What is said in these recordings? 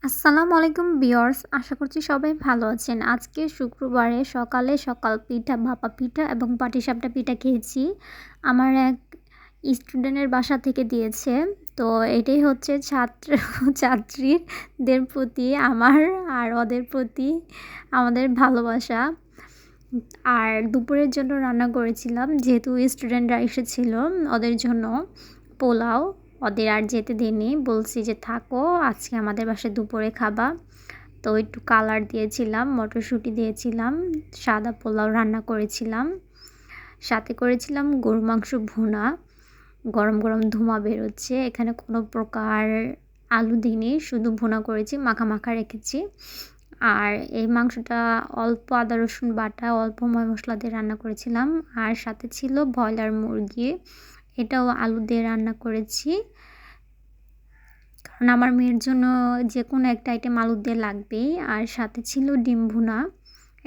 আসসালামু আলাইকুম ভিউয়ার্স, আশা করছি সবাই ভালো আছেন। আজকে শুক্রবারে সকাল পিঠা, ভাপা পিঠা এবং পাটিসাপটা পিঠা খেয়েছি। আমার এক স্টুডেন্টের বাসা থেকে দিয়েছে। তো এটাই হচ্ছে ছাত্রীদের প্রতি আমার আর ওদের প্রতি আমাদের ভালোবাসা। আর দুপুরের জন্য রান্না করেছিলাম, যেহেতু স্টুডেন্টরা এসেছিল ওদের জন্য পোলাও। ওদের আর যেতে দিইনি, বলছি যে থাকো, আজকে আমাদের বাসায় দুপুরে খাবা। তো একটু কালার দিয়েছিলাম, মটরশুঁটি দিয়েছিলাম, সাদা পোলাও রান্না করেছিলাম, সাথে করেছিলাম গরুর মাংস ভুনা। গরম গরম ধোঁয়া বেরোচ্ছে, এখানে কোনো প্রকার আলু দিইনি, শুধু ভুনা করেছি, মাখা মাখা রেখেছি। আর এই মাংসটা অল্প আদা রসুন বাটা, অল্প মশলা দিয়ে রান্না করেছিলাম। আর সাথে ছিল ব্রয়লার মুরগি, এটাও আলু দিয়ে রান্না করেছি, কারণ আমার মেয়ের জন্য যে কোনো একটা আইটেম আলু দিয়ে লাগবেই। আর সাথে ছিল ডিম ভুনা।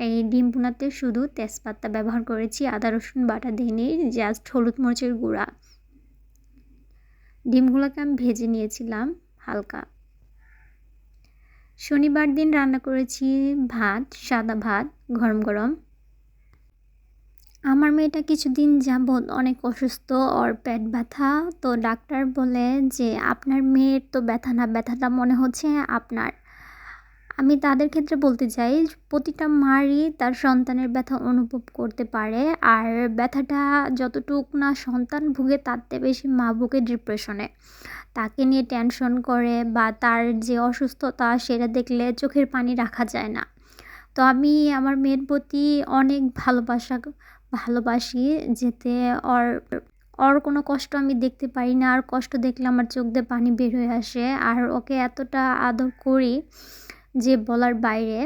এই ডিম ভুনাতে শুধু তেজপাতা ব্যবহার করেছি, আদা রসুন বাটা দিইনি, জাস্ট হলুদ মরিচের গুঁড়া। ডিমগুলোকে আমি ভেজে নিয়েছিলাম হালকা। শনিবার দিন রান্না করেছি ভাত, সাদা ভাত, গরম গরম। আমার মেয়েটা কিছুদিন যাবৎ অনেক অসুস্থ, ওর পেট ব্যথা। তো ডাক্তার বলে যে আপনার মেয়ের তো ব্যথা না, ব্যথাটা মনে হচ্ছে আপনার। আমি তাদের ক্ষেত্রে বলতে চাই, প্রতিটা মারই তার সন্তানের ব্যথা অনুভব করতে পারে। আর ব্যথাটা যতটুক না সন্তান ভুগে, তার চেয়ে বেশি মা ভুগে ডিপ্রেশনে, তাকে নিয়ে টেনশন করে, বা তার যে অসুস্থতা সেটা দেখলে চোখের পানি রাখা যায় না। তো আমি আমার মেয়ের প্রতি অনেক ভালোবাসি, যেতে ওর ওর কোনো কষ্ট আমি দেখতে পারি না। আর কষ্ট দেখলে আমার চোখ দিয়ে পানি বের হয়ে আসে। আর ওকে এতটা আদর করি যে বলার বাইরে।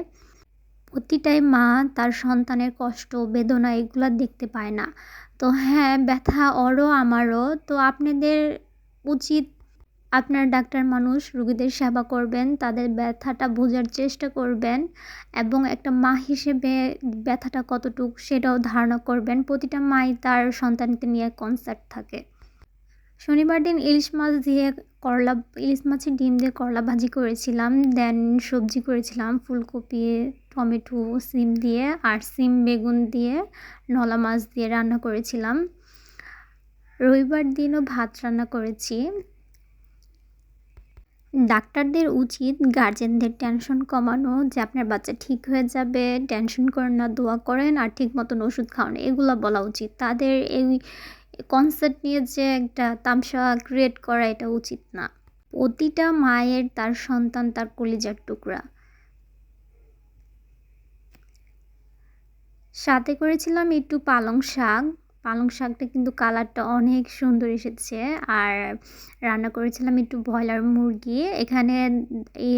প্রতিটাই মা তার সন্তানের কষ্ট বেদনা এগুলো দেখতে পায় না। তো হ্যাঁ, ব্যথা ওরও আমারও। তো আপনাদের উচিত, আপনার ডাক্তার মানুষ, রোগীদের সেবা করবেন, তাদের ব্যথাটা বোঝার চেষ্টা করবেন, এবং একটা মা হিসেবে ব্যথাটা কতটুক সেটাও ধারণা করবেন। প্রতিটা মাই তার সন্তানকে নিয়ে কনসার্ন থাকে। শনিবার দিন ইলিশ মাছের ডিম দিয়ে করলা ভাজি করেছিলাম, দেন সবজি করেছিলাম ফুলকপি, টমেটো, সিম দিয়ে, আর সিম বেগুন দিয়ে, নলা মাছ দিয়ে রান্না করেছিলাম। রবিবার দিনও ভাত রান্না করেছি। ডাক্তারদের উচিত গার্জেনদের টেনশন কমানো, যে আপনার বাচ্চা ঠিক হয়ে যাবে, টেনশন করেন না, দোয়া করেন, আর ঠিক মতন ওষুধ খাওয়ান, এগুলো বলা উচিত। তাদের এই কনসেপ্ট নিয়ে যে একটা তামসা ক্রিয়েট করা, এটা উচিত না। প্রতিটা মায়ের তার সন্তান তার কলিজার টুকরা। সাথে করেছিলাম একটু পালং শাক। পালং শাকটা কিন্তু কালারটা অনেক সুন্দর এসেছে। আর রান্না করেছিলাম একটু ব্রয়লার মুরগি। এখানে এই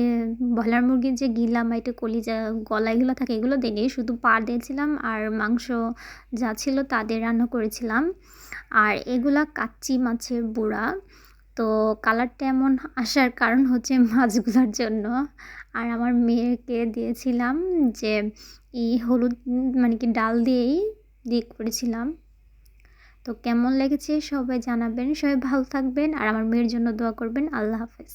ব্রয়লার মুরগির যে গিলা বা একটু কলিজা গলা এগুলো থাকে, এগুলো দিইনি, শুধু পা দিয়েছিলাম। আর মাংস যা ছিল তা দিয়ে রান্না করেছিলাম। আর এগুলা কাচ্চি মাছের বুড়া। তো কালারটা এমন আসার কারণ হচ্ছে মাছগুলোর জন্য। আর আমার মেয়েকে দিয়েছিলাম যে হলুদ, মানে কি ডাল দিয়ে করেছিলাম। তো কেমন লেগেছে সবাই জানাবেন, সবাই ভালো থাকবেন, আর আমার মেয়ের জন্য দোয়া করবেন। আল্লাহ হাফেজ।